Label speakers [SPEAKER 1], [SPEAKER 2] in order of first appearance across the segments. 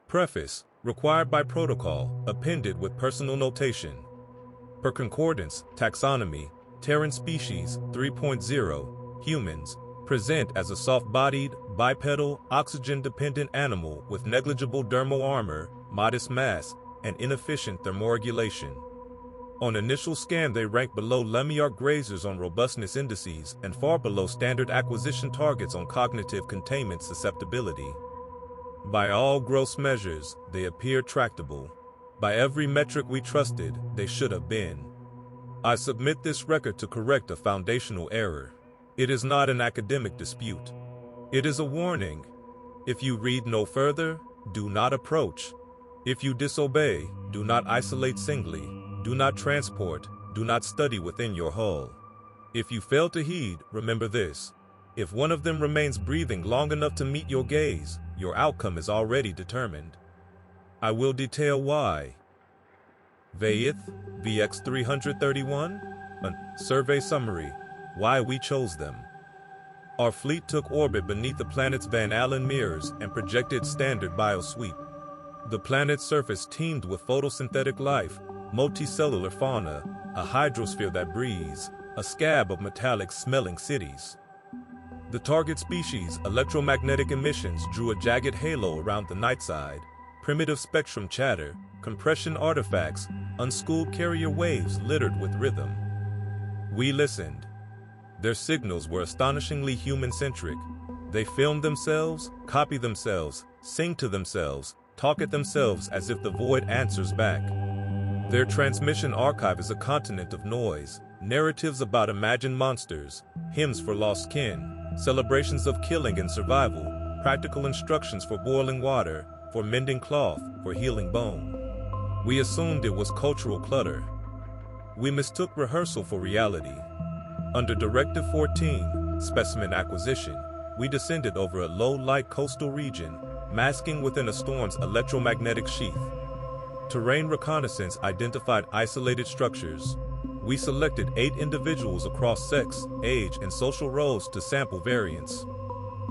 [SPEAKER 1] Preface, required by protocol, appended with personal notation. Per concordance, taxonomy, Terran species 3.0, humans, present as a soft-bodied, bipedal, oxygen-dependent animal with negligible dermal armor, modest mass, and inefficient thermoregulation. On initial scan, they rank below Lemmiarch grazers on robustness indices and far below standard acquisition targets on cognitive containment susceptibility. By all gross measures, they appear tractable. By every metric we trusted, they should have been. I submit this record to correct a foundational error. It is not an academic dispute. It is a warning. If you read no further, do not approach. If you disobey, do not isolate singly. Do not transport, do not study within your hull. If you fail to heed, remember this. If one of them remains breathing long enough to meet your gaze, your outcome is already determined. I will detail why. Vey-ith, VX-331, Survey Summary, Why We Chose Them. Our fleet took orbit beneath the planet's Van Allen mirrors and projected standard biosweep. The planet's surface teemed with photosynthetic life, multicellular fauna, a hydrosphere that breathes, a scab of metallic-smelling cities. The target species' electromagnetic emissions drew a jagged halo around the night side, primitive spectrum chatter, compression artifacts, unschooled carrier waves littered with rhythm. We listened. Their signals were astonishingly human-centric. They filmed themselves, copy themselves, sing to themselves, talk at themselves as if the void answers back. Their transmission archive is a continent of noise, narratives about imagined monsters, hymns for lost kin, celebrations of killing and survival, practical instructions for boiling water, for mending cloth, for healing bone. We assumed it was cultural clutter. We mistook rehearsal for reality. Under Directive 14, Specimen Acquisition, we descended over a low-light coastal region, masking within a storm's electromagnetic sheath. Terrain reconnaissance identified isolated structures. We selected 8 individuals across sex, age, and social roles to sample variants.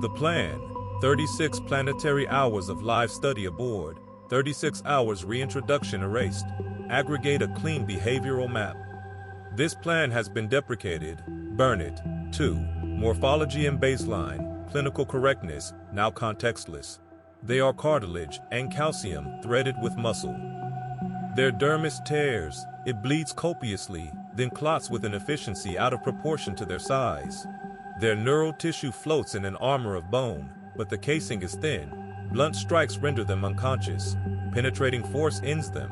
[SPEAKER 1] The plan: 36 planetary hours of live study aboard, 36 hours reintroduction erased. Aggregate a clean behavioral map. This plan has been deprecated. Burn it. 2. Morphology and baseline, clinical correctness, now contextless. They are cartilage and calcium threaded with muscle. Their dermis tears, it bleeds copiously, then clots with an efficiency out of proportion to their size. Their neural tissue floats in an armor of bone, but the casing is thin. Blunt strikes render them unconscious. Penetrating force ends them.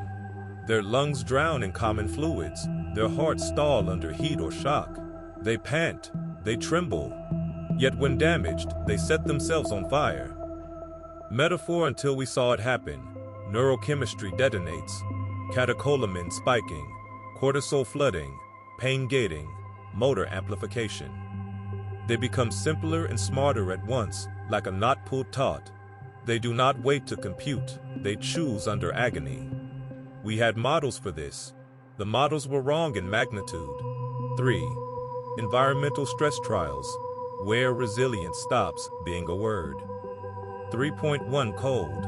[SPEAKER 1] Their lungs drown in common fluids. Their hearts stall under heat or shock. They pant. They tremble. Yet when damaged, they set themselves on fire. Metaphor until we saw it happen. Neurochemistry detonates. Catecholamine spiking. Cortisol flooding. Pain gating. Motor amplification. They become simpler and smarter at once, like a knot pulled taut. They do not wait to compute. They choose under agony. We had models for this. The models were wrong in magnitude. 3. Environmental stress trials, where resilience stops being a word. 3.1 Cold.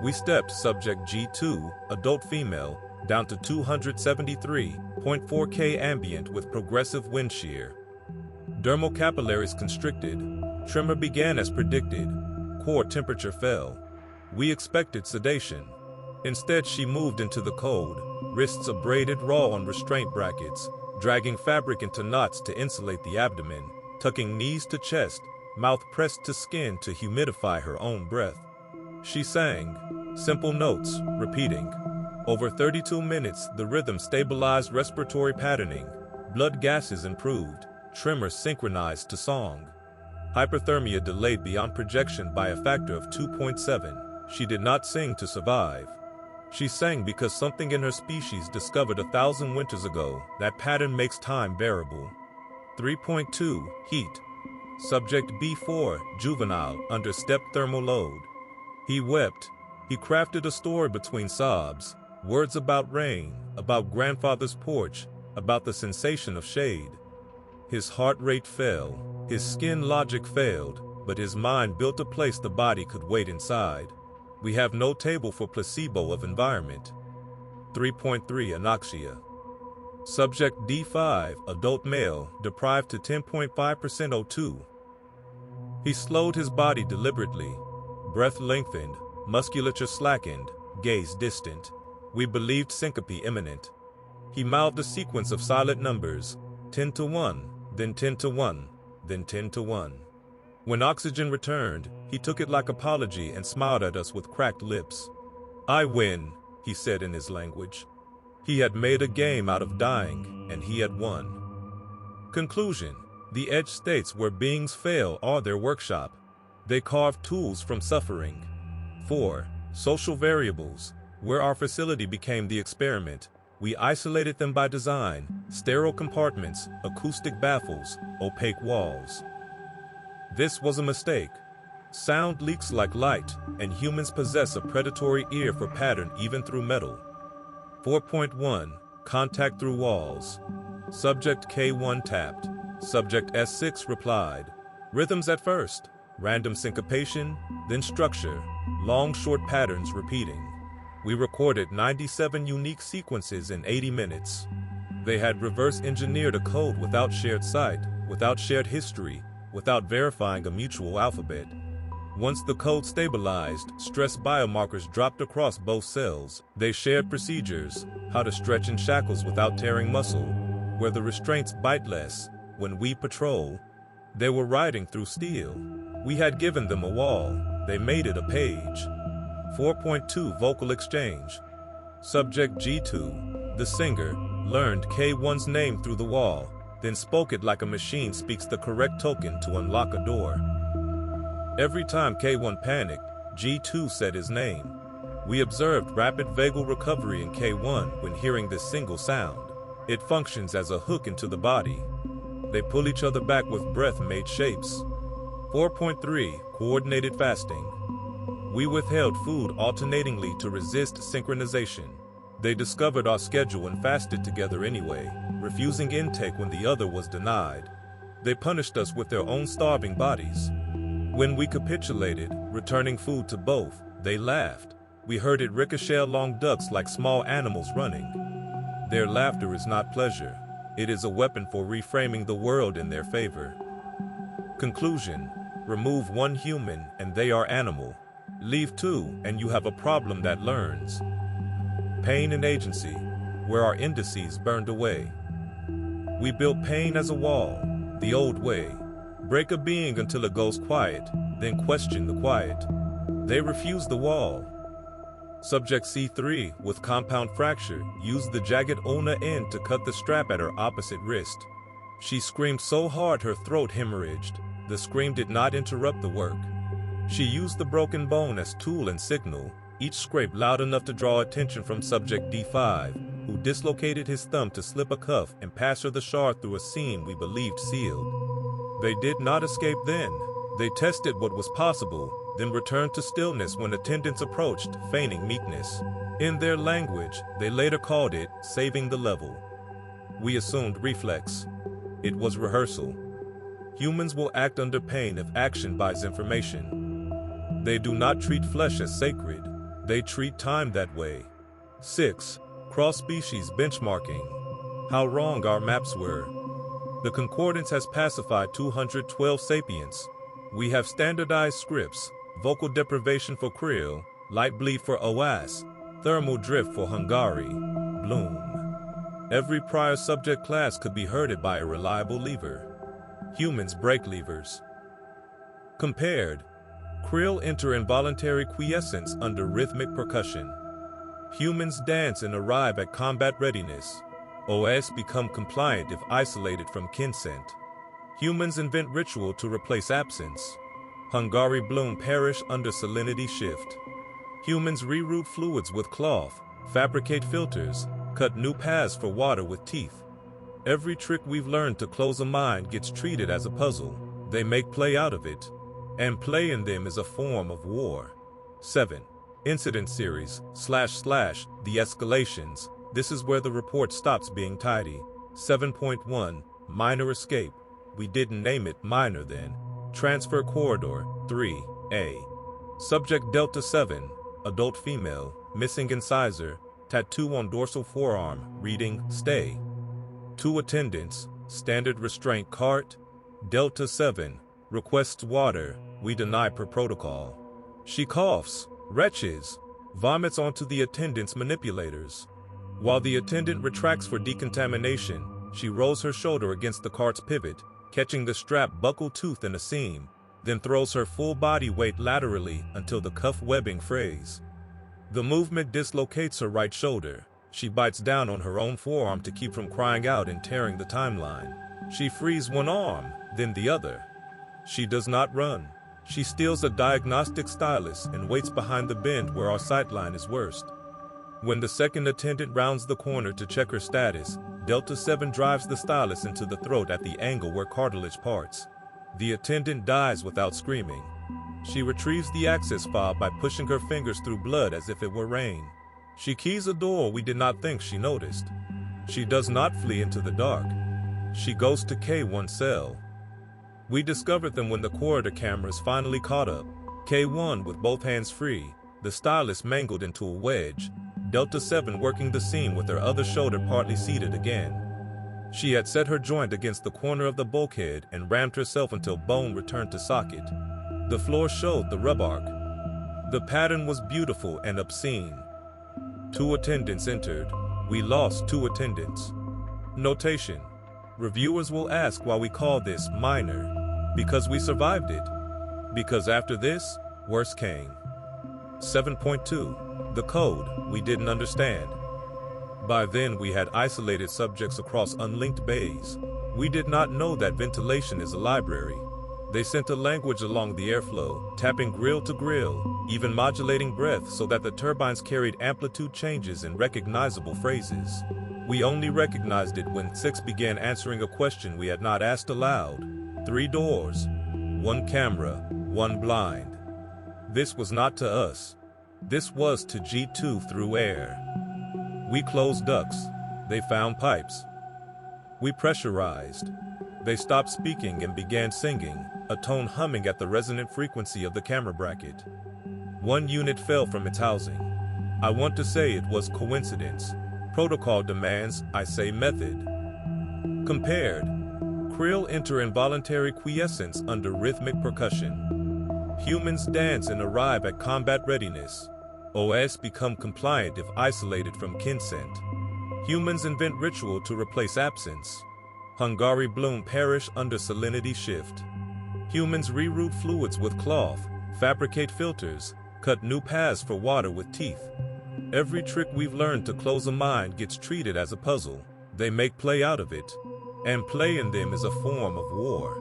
[SPEAKER 1] We stepped subject G2, adult female, down to 273.4 K ambient with progressive wind shear. Dermal capillaries constricted. Tremor began as predicted. Core temperature fell. We expected sedation. Instead, she moved into the cold, wrists abraded raw on restraint brackets, dragging fabric into knots to insulate the abdomen, tucking knees to chest, mouth pressed to skin to humidify her own breath. She sang, simple notes, repeating. Over 32 minutes, the rhythm stabilized respiratory patterning, blood gases improved, tremor synchronized to song. Hyperthermia delayed beyond projection by a factor of 2.7. She did not sing to survive. She sang because something in her species discovered 1,000 winters ago that pattern makes time bearable. 3.2 Heat. Subject B4, juvenile, under step thermal load. He wept. He crafted a story between sobs, words about rain, about grandfather's porch, about the sensation of shade. His heart rate fell, his skin logic failed, but his mind built a place the body could wait inside. We have no table for placebo of environment. 3.3 Anoxia. Subject D5, adult male, deprived to 10.5% O2. He slowed his body deliberately. Breath lengthened, musculature slackened, gaze distant. We believed syncope imminent. He mouthed a sequence of silent numbers, 10 to 1, then 10 to 1, then 10 to 1. When oxygen returned, he took it like apology and smiled at us with cracked lips. "I win," he said in his language. He had made a game out of dying, and he had won. Conclusion: the Edge states where beings fail are their workshop. They carve tools from suffering. 4. Social variables. Where our facility became the experiment, we isolated them by design: sterile compartments, acoustic baffles, opaque walls. This was a mistake. Sound leaks like light, and humans possess a predatory ear for pattern even through metal. 4.1 Contact through walls. Subject K1 tapped. Subject S6 replied. Rhythms at first, random syncopation, then structure, long short patterns repeating. We recorded 97 unique sequences in 80 minutes. They had reverse engineered a code without shared sight, without shared history, without verifying a mutual alphabet. Once the code stabilized, stress biomarkers dropped across both cells. They shared procedures: how to stretch in shackles without tearing muscle, where the restraints bite less. When we patrol, they were riding through steel. We had given them a wall. They made it a page. 4.2 Vocal exchange. Subject G2, the singer, learned K1's name through the wall, then spoke it like a machine speaks the correct token to unlock a door. Every time K1 panicked, G2 said his name. We observed rapid vagal recovery in K1 when hearing this single sound. It functions as a hook into the body. They pull each other back with breath-made shapes. 4.3 Coordinated fasting. We withheld food alternatingly to resist synchronization. They discovered our schedule and fasted together anyway, refusing intake when the other was denied. They punished us with their own starving bodies. When we capitulated, returning food to both, they laughed. We heard it ricochet along ducts like small animals running. Their laughter is not pleasure. It is a weapon for reframing the world in their favor. Conclusion: remove one human and they are animal. Leave two and you have a problem that learns. Pain and agency, where our indices burned away. We built pain as a wall, the old way. Break a being until it goes quiet, then question the quiet. They refuse the wall. Subject C3, with compound fracture, used the jagged ulna end to cut the strap at her opposite wrist. She screamed so hard her throat hemorrhaged. The scream did not interrupt the work. She used the broken bone as tool and signal, each scrape loud enough to draw attention from subject D5, who dislocated his thumb to slip a cuff and pass her the shard through a seam we believed sealed. They did not escape then. They tested what was possible, then returned to stillness when attendants approached, feigning meekness. In their language, they later called it saving the level. We assumed reflex. It was rehearsal. Humans will act under pain if action buys information. They do not treat flesh as sacred. They treat time that way. 6. Cross-species benchmarking. How wrong our maps were. The concordance has pacified 212 sapients. We have standardized scripts: vocal deprivation for Creole, light bleed for OAS, thermal drift for Hungary, Bloom. Every prior subject class could be herded by a reliable lever. Humans break levers. Compared, Creole enter involuntary quiescence under rhythmic percussion. Humans dance and arrive at combat readiness. OS become compliant if isolated from consent. Humans invent ritual to replace absence. Hungary bloom perish under salinity shift. Humans reroute fluids with cloth, fabricate filters, cut new paths for water with teeth. Every trick we've learned to close a mind gets treated as a puzzle. They make play out of it. And play in them is a form of war. 7. Incident series, / the escalations. This is where the report stops being tidy. 7.1, minor escape. We didn't name it minor then. Transfer corridor, 3A. Subject Delta 7, adult female, missing incisor, tattoo on dorsal forearm, reading, stay. 2 attendants, standard restraint cart, Delta 7, requests water, we deny per protocol. She coughs, retches, vomits onto the attendant's manipulators. While the attendant retracts for decontamination, she rolls her shoulder against the cart's pivot, catching the strap buckle tooth in a seam, then throws her full body weight laterally until the cuff webbing frays. The movement dislocates her right shoulder. She bites down on her own forearm to keep from crying out and tearing the timeline. She frees one arm, then the other. She does not run. She steals a diagnostic stylus and waits behind the bend where our sightline is worst. When the second attendant rounds the corner to check her status, Delta 7 drives the stylus into the throat at the angle where cartilage parts. The attendant dies without screaming. She retrieves the access fob by pushing her fingers through blood as if it were rain. She keys a door we did not think she noticed. She does not flee into the dark. She goes to K1 cell. We discovered them when the corridor cameras finally caught up. K1 with both hands free, the stylus mangled into a wedge, Delta 7 working the seam with her other shoulder partly seated again. She had set her joint against the corner of the bulkhead and rammed herself until bone returned to socket. The floor showed the rub arc. The pattern was beautiful and obscene. 2 attendants entered. We lost 2 attendants. Notation. Reviewers will ask why we call this minor. Because we survived it. Because after this, worse came. 7.2. The code we didn't understand. By then we had isolated subjects across unlinked bays. We did not know that ventilation is a library. They sent a language along the airflow, tapping grill to grill, even modulating breath so that the turbines carried amplitude changes in recognizable phrases. We only recognized it when 6 began answering a question we had not asked aloud. 3 doors, 1 camera, 1 blind. This was not to us. This was to G2 through air. We closed ducts. They found pipes. We pressurized. They stopped speaking and began singing, a tone humming at the resonant frequency of the camera bracket. 1 unit fell from its housing. I want to say it was coincidence. Protocol demands, I say method. Compared. Krill enter involuntary quiescence under rhythmic percussion. Humans dance and arrive at combat readiness. OS become compliant if isolated from consent. Humans invent ritual to replace absence. Hungary bloom perish under salinity shift. Humans reroute fluids with cloth, fabricate filters, cut new paths for water with teeth. Every trick we've learned to close a mind gets treated as a puzzle. They make play out of it. And play in them is a form of war.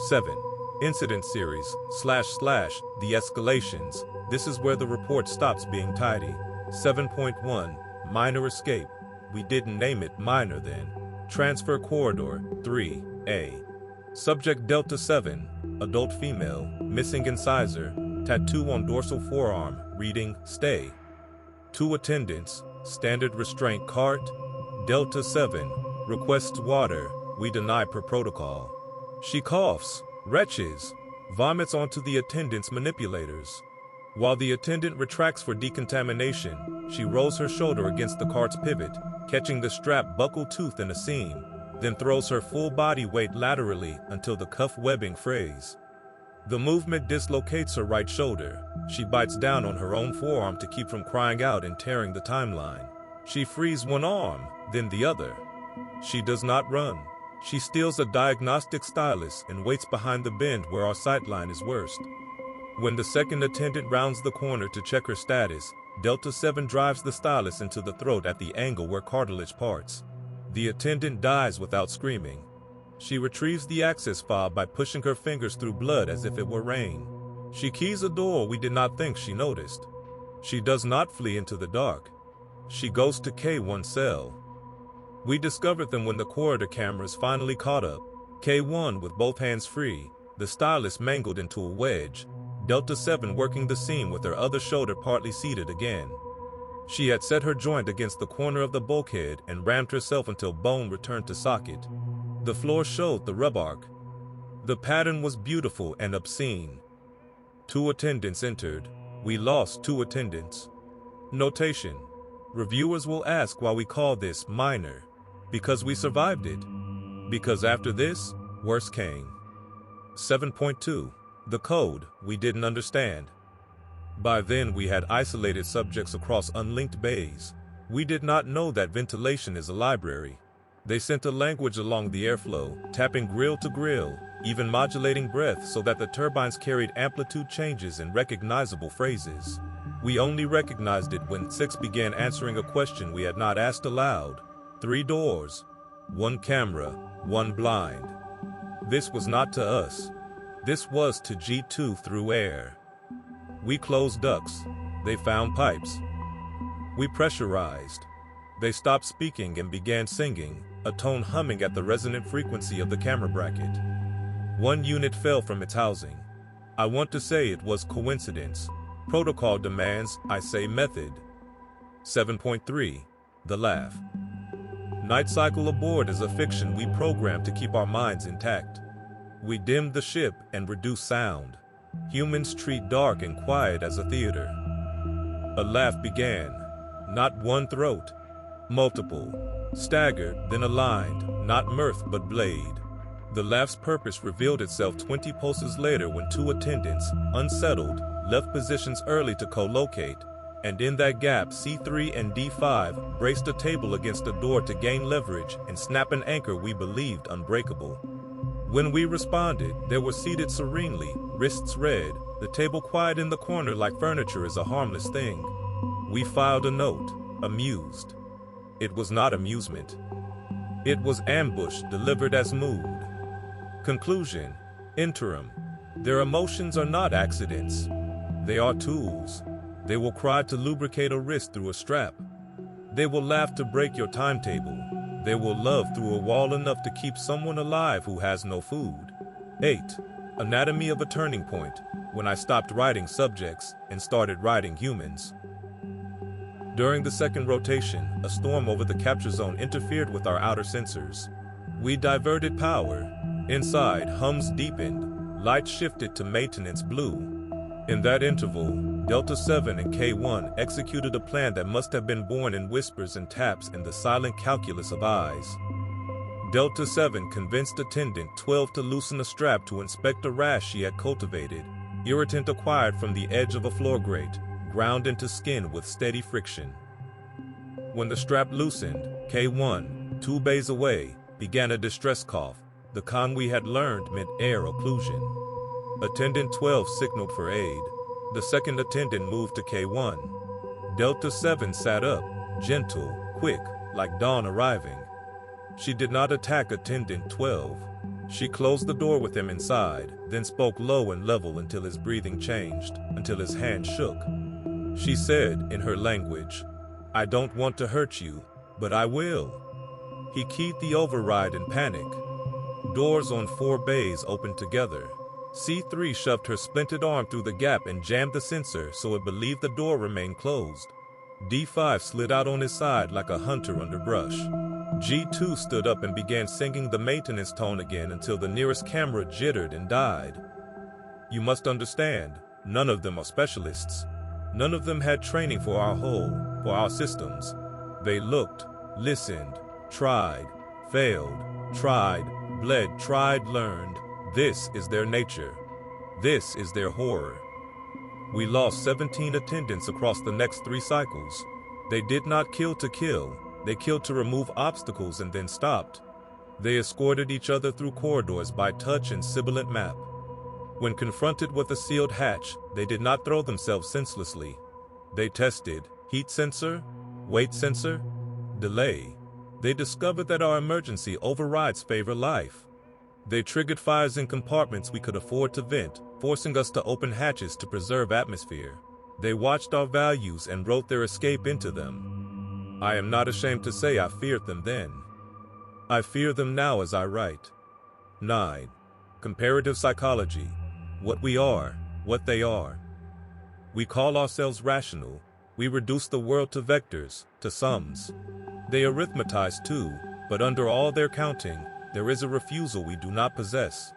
[SPEAKER 1] 7. Incident series, / the escalations. This is where the report stops being tidy. 7.1, minor escape. We didn't name it minor then. Transfer corridor, 3A. Subject Delta 7, adult female, missing incisor, tattoo on dorsal forearm, reading, stay. 2 attendants, standard restraint cart, Delta 7, requests water, we deny per protocol. She coughs, retches, vomits onto the attendant's manipulators. While the attendant retracts for decontamination, she rolls her shoulder against the cart's pivot, catching the strap buckle tooth in a seam, then throws her full body weight laterally until the cuff webbing frays. The movement dislocates her right shoulder. She bites down on her own forearm to keep from crying out and tearing the timeline. She frees one arm, then the other. She does not run. She steals a diagnostic stylus and waits behind the bend where our sightline is worst. When the second attendant rounds the corner to check her status, Delta 7 drives the stylus into the throat at the angle where cartilage parts. The attendant dies without screaming. She retrieves the access fob by pushing her fingers through blood as if it were rain. She keys a door we did not think she noticed. She does not flee into the dark. She goes to K1 cell. We discovered them when the corridor cameras finally caught up. K1 with both hands free, the stylus mangled into a wedge, Delta 7 working the seam with her other shoulder partly seated again. She had set her joint against the corner of the bulkhead and rammed herself until bone returned to socket. The floor showed the rub arc. The pattern was beautiful and obscene. 2 attendants entered. We lost 2 attendants. Notation. Reviewers will ask why we call this minor. Because we survived it. Because after this, worse came. 7.2. The code we didn't understand. By then we had isolated subjects across unlinked bays. We did not know that ventilation is a library. They sent a language along the airflow, tapping grill to grill, even modulating breath so that the turbines carried amplitude changes in recognizable phrases. We only recognized it when 6 began answering a question we had not asked aloud. 3 doors, 1 camera, 1 blind. This was not to us. This was to G2 through air. We closed ducts. They found pipes. We pressurized. They stopped speaking and began singing, a tone humming at the resonant frequency of the camera bracket. 1 unit fell from its housing. I want to say it was coincidence. Protocol demands I say method. 7.3. The laugh. Night cycle aboard is a fiction we programmed to keep our minds intact. We dimmed the ship and reduced sound. Humans treat dark and quiet as a theater. A laugh began. Not one throat. Multiple. Staggered, then aligned, not mirth but blade. The laugh's purpose revealed itself 20 pulses later when 2 attendants, unsettled, left positions early to co-locate, and in that gap C3 and D5 braced a table against a door to gain leverage and snap an anchor we believed unbreakable. When we responded, they were seated serenely, wrists red, the table quiet in the corner like furniture is a harmless thing. We filed a note, amused. It was not amusement. It was ambush delivered as mood. Conclusion. Interim. Their emotions are not accidents. They are tools. They will cry to lubricate a wrist through a strap. They will laugh to break your timetable. They will love through a wall enough to keep someone alive who has no food. 8. Anatomy of a turning point, when I stopped writing subjects and started writing humans. During the second rotation, a storm over the capture zone interfered with our outer sensors. We diverted power. Inside, hums deepened. Light shifted to maintenance blue. In that interval, Delta 7 and K1 executed a plan that must have been born in whispers and taps in the silent calculus of eyes. Delta 7 convinced Attendant 12 to loosen a strap to inspect a rash she had cultivated, irritant acquired from the edge of a floor grate, ground into skin with steady friction. When the strap loosened, K1, 2 bays away, began a distress cough. The con we had learned meant air occlusion. Attendant 12 signaled for aid. The second attendant moved to K1. Delta 7 sat up, gentle, quick, like dawn arriving. She did not attack Attendant 12. She closed the door with him inside, then spoke low and level until his breathing changed, until his hand shook. She said, in her language, "I don't want to hurt you, but I will." He keyed the override in panic. Doors on 4 bays opened together. C3 shoved her splintered arm through the gap and jammed the sensor so it believed the door remained closed. D5 slid out on his side like a hunter under brush. G2 stood up and began singing the maintenance tone again until the nearest camera jittered and died. You must understand, none of them are specialists. None of them had training for our hull, for our systems. They looked, listened, tried, failed, tried, bled, tried, learned. This is their nature. This is their horror. We lost 17 attendants across the next 3 cycles. They did not kill to kill. They killed to remove obstacles and then stopped. They escorted each other through corridors by touch and sibilant map. When confronted with a sealed hatch, they did not throw themselves senselessly. They tested heat sensor, weight sensor, delay. They discovered that our emergency overrides favor life. They triggered fires in compartments we could afford to vent, forcing us to open hatches to preserve atmosphere. They watched our values and wrote their escape into them. I am not ashamed to say I feared them then. I fear them now as I write. 9. Comparative psychology. What we are, what they are. We call ourselves rational. We reduce the world to vectors, to sums. They arithmetize too, but under all their counting, there is a refusal we do not possess.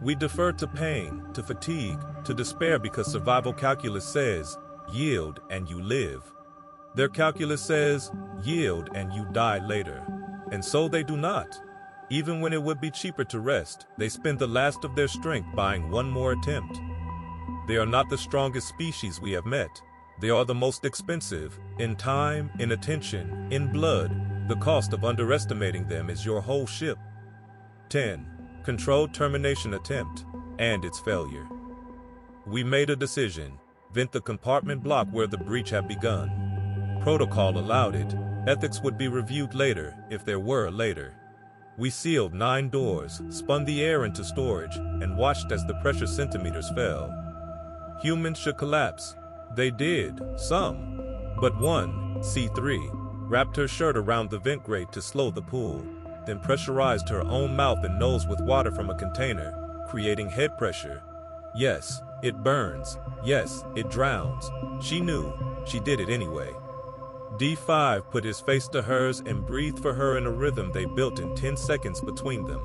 [SPEAKER 1] We defer to pain, to fatigue, to despair because survival calculus says, yield and you live. Their calculus says, yield and you die later. And so they do not. Even when it would be cheaper to rest, they spend the last of their strength buying one more attempt. They are not the strongest species we have met. They are the most expensive, in time, in attention, in blood. The cost of underestimating them is your whole ship. 10. Controlled termination attempt, and its failure. We made a decision. Vent the compartment block where the breach had begun. Protocol allowed it. Ethics would be reviewed later, if there were a later. We sealed 9 doors, spun the air into storage, and watched as the pressure centimeters fell. Humans should collapse. They did, some. But one, C3, wrapped her shirt around the vent grate to slow the pull, then pressurized her own mouth and nose with water from a container, creating head pressure. Yes, it burns. Yes, it drowns. She knew. She did it anyway. D5 put his face to hers and breathed for her in a rhythm they built in 10 seconds between them.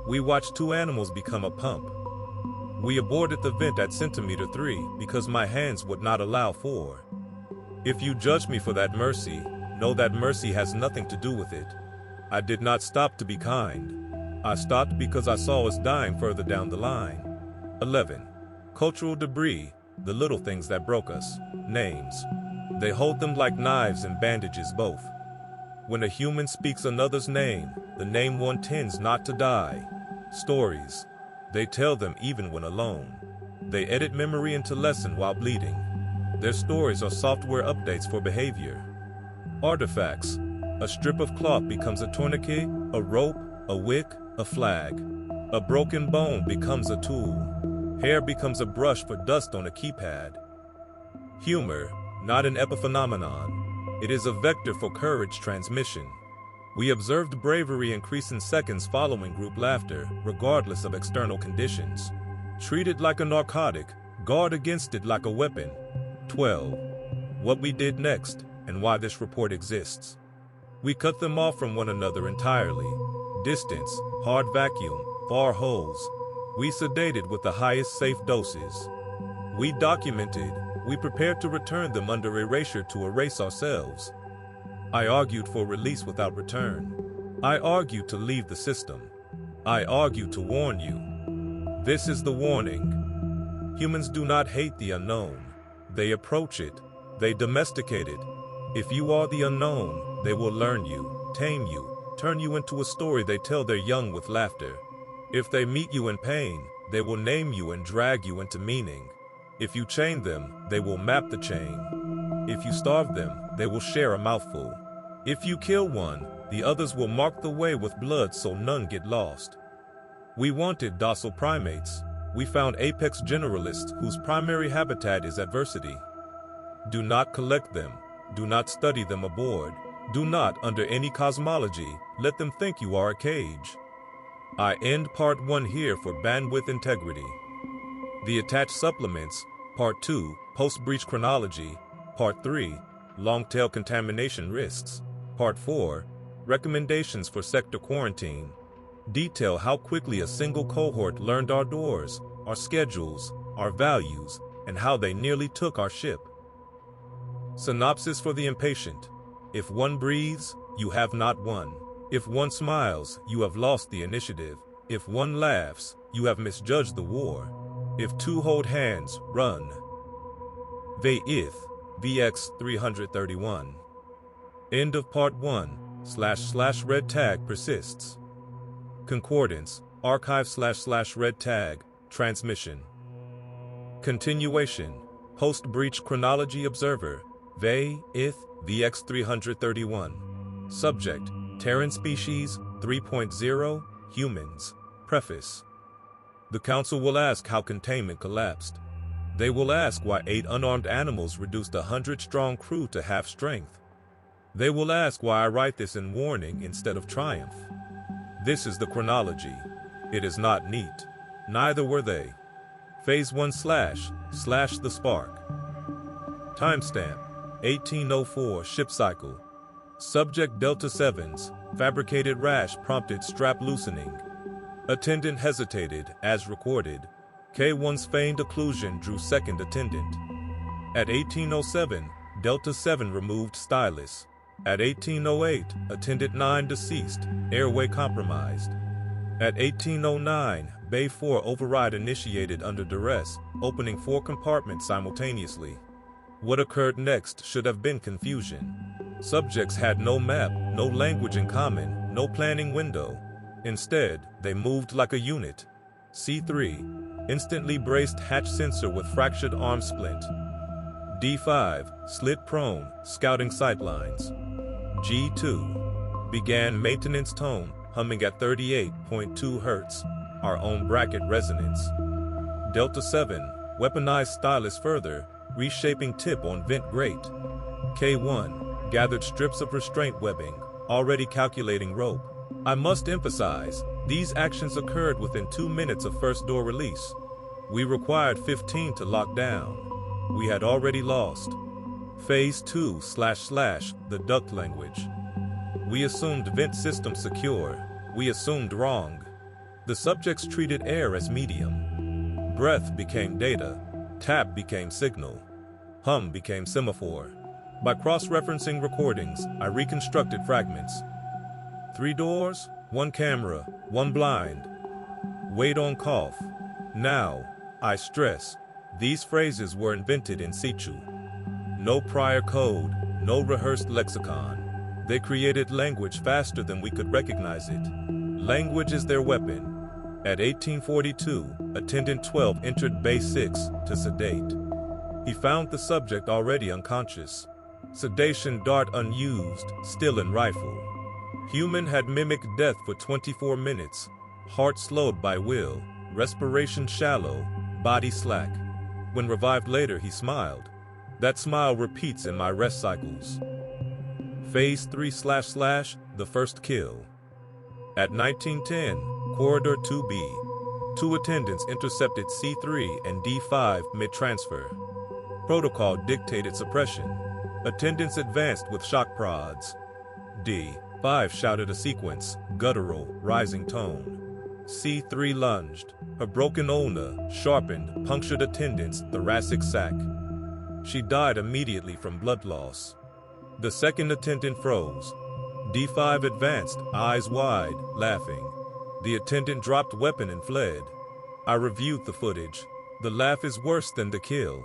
[SPEAKER 1] We watched 2 animals become a pump. We aborted the vent at centimeter 3 because my hands would not allow 4. If you judge me for that mercy, know that mercy has nothing to do with it. I did not stop to be kind. I stopped because I saw us dying further down the line. 11. Cultural debris, the little things that broke us. Names. They hold them like knives and bandages both. When a human speaks another's name, the name one tends not to die. Stories. They tell them even when alone. They edit memory into lesson while bleeding. Their stories are software updates for behavior. Artifacts. A strip of cloth becomes a tourniquet, a rope, a wick, a flag. A broken bone becomes a tool. Hair becomes a brush for dust on a keypad. Humor, not an epiphenomenon. It is a vector for courage transmission. We observed bravery increase in seconds following group laughter, regardless of external conditions. Treat it like a narcotic, guard against it like a weapon. 12. What we did next, and why this report exists. We cut them off from one another entirely. Distance, hard vacuum, far holes. We sedated with the highest safe doses. We documented. We prepared to return them under erasure to erase ourselves. I argued for release without return. I argued to leave the system. I argued to warn you. This is the warning. Humans do not hate the unknown. They approach it. They domesticate it. If you are the unknown, they will learn you, tame you, turn you into a story they tell their young with laughter. If they meet you in pain, they will name you and drag you into meaning. If you chain them, they will map the chain. If you starve them, they will share a mouthful. If you kill one, the others will mark the way with blood so none get lost. We wanted docile primates. We found apex generalists whose primary habitat is adversity. Do not collect them. Do not study them aboard. Do not, under any cosmology, let them think you are a cage. I end part 1 here for bandwidth integrity. The attached supplements, Part 2, Post-Breach Chronology, Part 3, Long-Tail Contamination Risks, Part 4, Recommendations for Sector Quarantine, detail how quickly a single cohort learned our doors, our schedules, our values, and how they nearly took our ship. Synopsis for the impatient. If one breathes, you have not won. If one smiles, you have lost the initiative. If one laughs, you have misjudged the war. If 2 hold hands, run. Vey-ith, VX 331. End of Part 1, / red tag persists. Concordance, archive / red tag, transmission. Continuation, post-breach chronology observer, Vey-ith, VX 331. Subject, Terran species, 3.0, humans. Preface. The Council will ask how containment collapsed. They will ask why 8 unarmed animals reduced a 100-strong crew to half strength. They will ask why I write this in warning instead of triumph. This is the chronology. It is not neat. Neither were they. Phase 1 / the spark. Timestamp, 1804 ship cycle. Subject Delta 7's, fabricated rash prompted strap loosening. Attendant hesitated, as recorded. K1's feigned occlusion drew second attendant. At 1807, Delta 7 removed stylus. At 1808, attendant 9 deceased, airway compromised. At 1809, Bay 4 override initiated under duress, opening 4 compartments simultaneously. What occurred next should have been confusion. Subjects had no map, no language in common, no planning window. Instead, they moved like a unit. C3, instantly braced hatch sensor with fractured arm splint. D5, slid prone, scouting sightlines. G2, began maintenance tone, humming at 38.2 Hz, our own bracket resonance. Delta 7, weaponized stylus further, reshaping tip on vent grate. K1, gathered strips of restraint webbing, already calculating rope. I must emphasize, these actions occurred within 2 minutes of first door release. We required 15 to lock down. We had already lost. Phase 2 / the duct language. We assumed vent system secure. We assumed wrong. The subjects treated air as medium. Breath became data. Tap became signal. Hum became semaphore. By cross-referencing recordings, I reconstructed fragments. 3 doors, 1 camera, 1 blind. Wait on cough. Now, I stress, these phrases were invented in situ. No prior code, no rehearsed lexicon. They created language faster than we could recognize it. Language is their weapon. At 1842, Attendant 12 entered Bay 6 to sedate. He found the subject already unconscious. Sedation dart unused, still in rifle. Human had mimicked death for 24 minutes. Heart slowed by will, respiration shallow, body slack. When revived later, he smiled. That smile repeats in my rest cycles. Phase 3 / the first kill. At 1910, Corridor 2B, 2 attendants intercepted C3 and D5 mid-transfer. Protocol dictated suppression. Attendants advanced with shock prods. D5 shouted a sequence, guttural, rising tone. C3 lunged. Her broken ulna, sharpened, punctured attendant's thoracic sac. She died immediately from blood loss. The second attendant froze. D5 advanced, eyes wide, laughing. The attendant dropped weapon and fled. I reviewed the footage. The laugh is worse than the kill.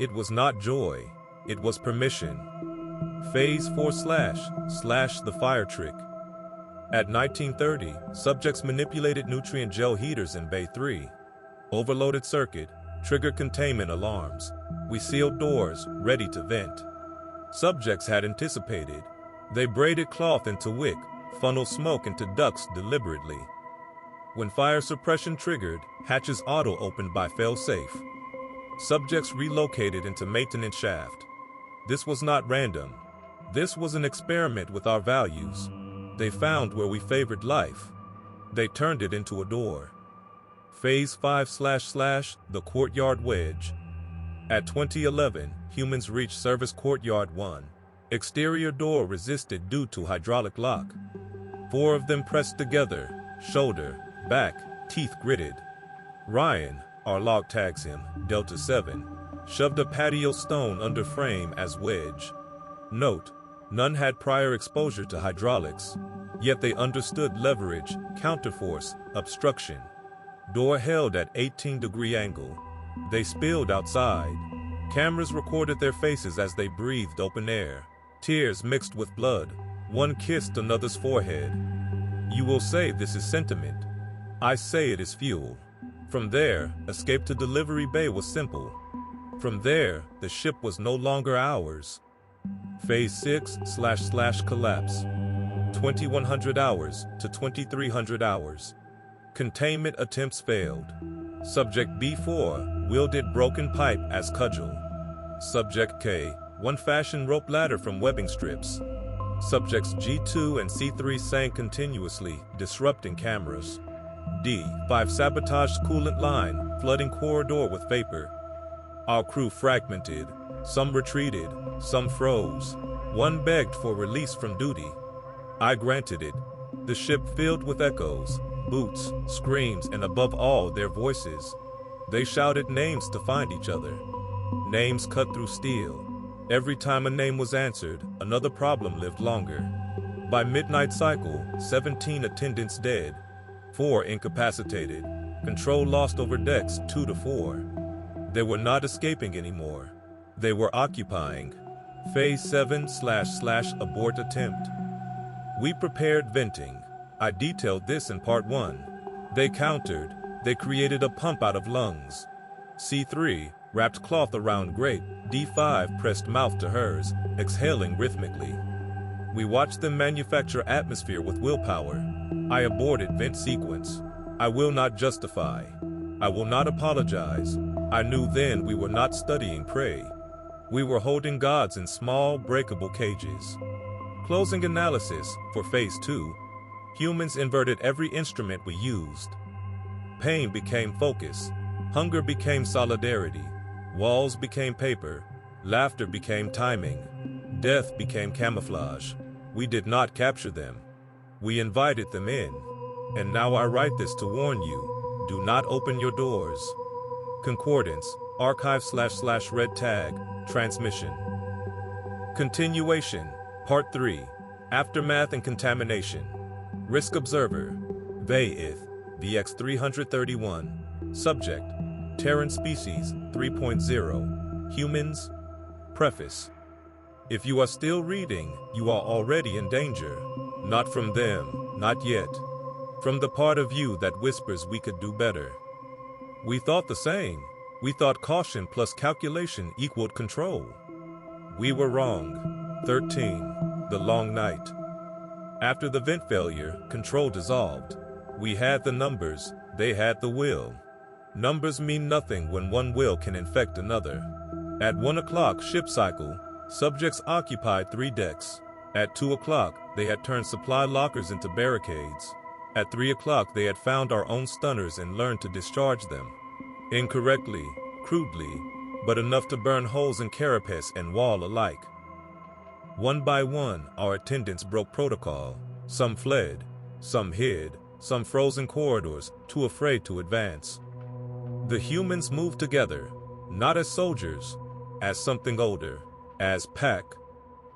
[SPEAKER 1] It was not joy. It was permission. Phase 4 / the fire trick. At 1930, subjects manipulated nutrient gel heaters in Bay 3. Overloaded circuit, triggered containment alarms. We sealed doors, ready to vent. Subjects had anticipated. They braided cloth into wick, funneled smoke into ducts deliberately. When fire suppression triggered, hatches auto-opened by fail-safe. Subjects relocated into maintenance shaft. This was not random. This was an experiment with our values. They found where we favored life. They turned it into a door. Phase 5 / the courtyard wedge. At 2011, humans reached service courtyard 1. Exterior door resisted due to hydraulic lock. 4 of them pressed together, shoulder, back, teeth gritted. Ryan, our log tags him, Delta 7, shoved a patio stone under frame as wedge. Note, none had prior exposure to hydraulics, yet they understood leverage, counterforce, obstruction. Door held at 18-degree angle. They spilled outside. Cameras recorded their faces as they breathed open air. Tears mixed with blood. One kissed another's forehead. You will say this is sentiment. I say it is fuel. From there, escape to delivery bay was simple. From there, the ship was no longer ours. Phase 6 / collapse. 2100 hours to 2300 hours. Containment attempts failed. Subject B4 wielded broken pipe as cudgel. Subject K, 1 fashioned rope ladder from webbing strips. Subjects G2 and C3 sang continuously, disrupting cameras. D5 sabotaged coolant line, flooding corridor with vapor. Our crew fragmented. Some retreated, some froze. One begged for release from duty. I granted it. The ship filled with echoes. boots, screams, and above all, their voices. They shouted names to find each other. Names cut through steel. Every time a name was answered, another problem lived longer. By midnight cycle, 17 attendants dead, 4 incapacitated, control lost over decks 2 to 4. They were not escaping anymore. They were occupying. Phase 7//abort attempt. We prepared venting. I detailed this in part 1. They countered. They created a pump out of lungs. C3 wrapped cloth around grate. D5 pressed mouth to hers, exhaling rhythmically. We watched them manufacture atmosphere with willpower. I aborted vent sequence. I will not justify. I will not apologize. I knew then we were not studying prey. We were holding gods in small, breakable cages. Closing analysis for Phase 2. Humans inverted every instrument we used. Pain became focus. Hunger became solidarity. Walls became paper. Laughter became timing. Death became camouflage. We did not capture them. We invited them in. And now I write this to warn you. Do not open your doors. Concordance, archive//red tag, transmission. Continuation, Part 3, Aftermath and Contamination. Risk Observer Vey-ith, VX331. Subject, Terran Species 3.0. Humans. Preface. If you are still reading, you are already in danger. Not from them, not yet. From the part of you that whispers we could do better. We thought the same. We thought caution plus calculation equaled control. We were wrong. 13. The long night. After the vent failure, control dissolved. We had the numbers, they had the will. Numbers mean nothing when one will can infect another. At 1 o'clock ship cycle, subjects occupied 3 decks. At 2 o'clock, they had turned supply lockers into barricades. At 3 o'clock, they had found our own stunners and learned to discharge them. Incorrectly, crudely, but enough to burn holes in carapace and wall alike. One by one, our attendants broke protocol. Some fled, some hid, some froze in corridors, too afraid to advance. The humans moved together, not as soldiers, as something older, as pack.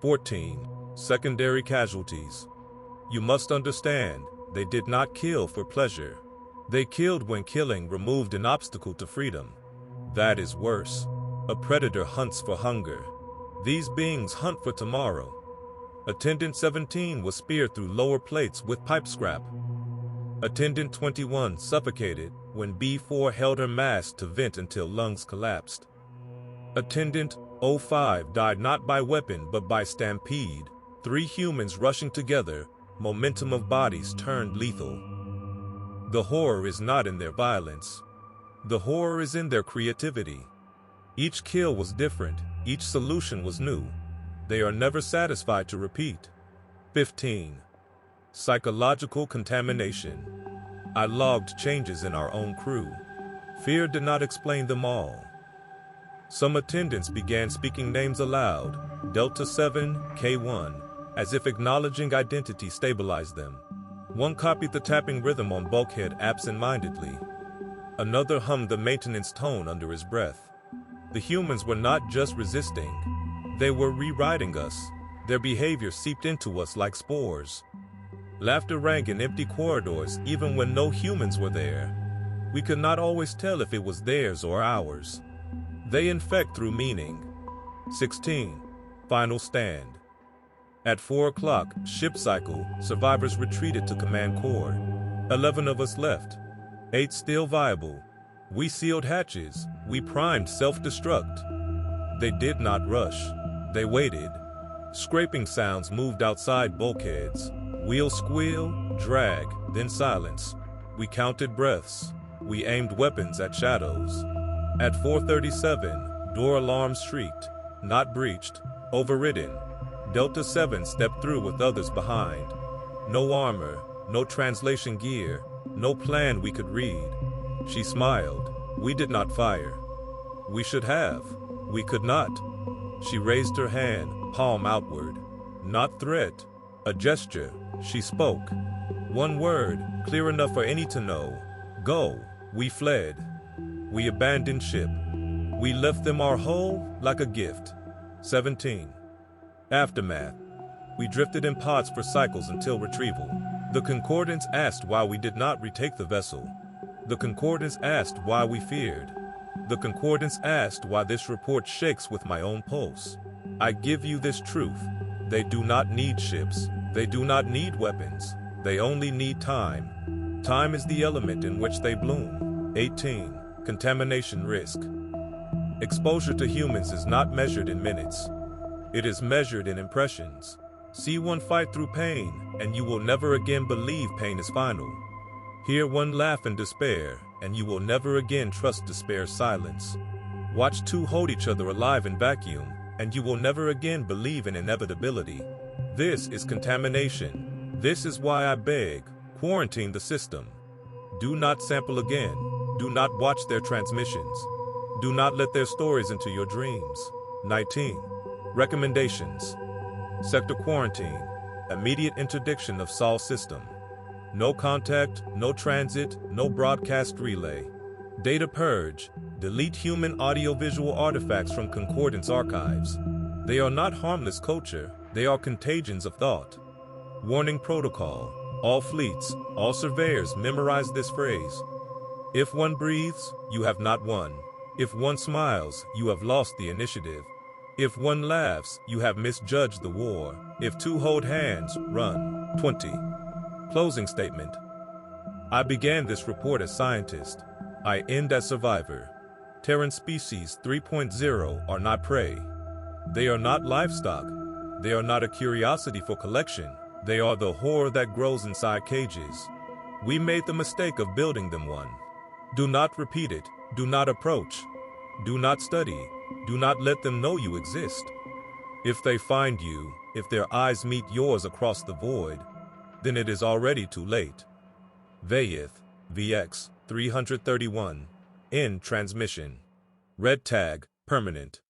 [SPEAKER 1] 14. Secondary casualties. You must understand, they did not kill for pleasure. They killed when killing removed an obstacle to freedom. That is worse. A predator hunts for hunger. These beings hunt for tomorrow. Attendant 17 was speared through lower plates with pipe scrap. Attendant 21 suffocated when B4 held her mask to vent until lungs collapsed. Attendant 05 died not by weapon but by stampede. 3 humans rushing together, momentum of bodies turned lethal. The horror is not in their violence. The horror is in their creativity. Each kill was different, each solution was new. They are never satisfied to repeat. 15. Psychological contamination. I logged changes in our own crew. Fear did not explain them all. Some attendants began speaking names aloud, Delta 7, K1, as if acknowledging identity stabilized them. One copied the tapping rhythm on bulkhead absent-mindedly. Another hummed the maintenance tone under his breath. The humans were not just resisting. They were rewriting us. Their behavior seeped into us like spores. Laughter rang in empty corridors even when no humans were there. We could not always tell if it was theirs or ours. They infect through meaning. 16. Final stand. At 4 o'clock, ship cycle, survivors retreated to command core. 11 of us left. 8 still viable. We sealed hatches. We primed self-destruct. They did not rush. They waited. Scraping sounds moved outside bulkheads. Wheel squeal, drag, then silence. We counted breaths. We aimed weapons at shadows. At 4:37, door alarms shrieked. Not breached, overridden. Delta 7 stepped through with others behind. No armor, no translation gear, no plan we could read. She smiled. We did not fire. We should have. We could not. She raised her hand, palm outward. Not threat, a gesture. She spoke. One word, clear enough for any to know. Go. We fled. We abandoned ship. We left them our hull like a gift. 17. Aftermath. We drifted in pods for cycles until retrieval. The concordance asked why we did not retake the vessel. The concordance asked why we feared. The concordance asked why this report shakes with my own pulse. I give you this truth. They do not need ships. They do not need weapons. They only need time. Time is the element in which they bloom. 18. Contamination risk. Exposure to humans is not measured in minutes. It is measured in impressions. See one fight through pain, and you will never again believe pain is final. Hear one laugh in despair, and you will never again trust despair's silence. Watch two hold each other alive in vacuum, and you will never again believe in inevitability. This is contamination. This is why I beg, quarantine the system. Do not sample again. Do not watch their transmissions. Do not let their stories into your dreams. 19. Recommendations. Sector quarantine. Immediate interdiction of Sol system. No contact, no transit, no broadcast relay. Data purge. Delete human audiovisual artifacts from concordance archives. They are not harmless culture, they are contagions of thought. Warning protocol. All fleets, all surveyors memorize this phrase. If one breathes, you have not won. If one smiles, you have lost the initiative. If one laughs, you have misjudged the war. If two hold hands, run. 20. Closing statement. I began this report as scientist. I end as survivor. Terran species 3.0 are not prey. They are not livestock. They are not a curiosity for collection. They are the horror that grows inside cages. We made the mistake of building them one. Do not repeat it. Do not approach. Do not study. Do not let them know you exist. If they find you, if their eyes meet yours across the void, then it is already too late. Vey-ith, VX 331. End transmission. Red tag, permanent.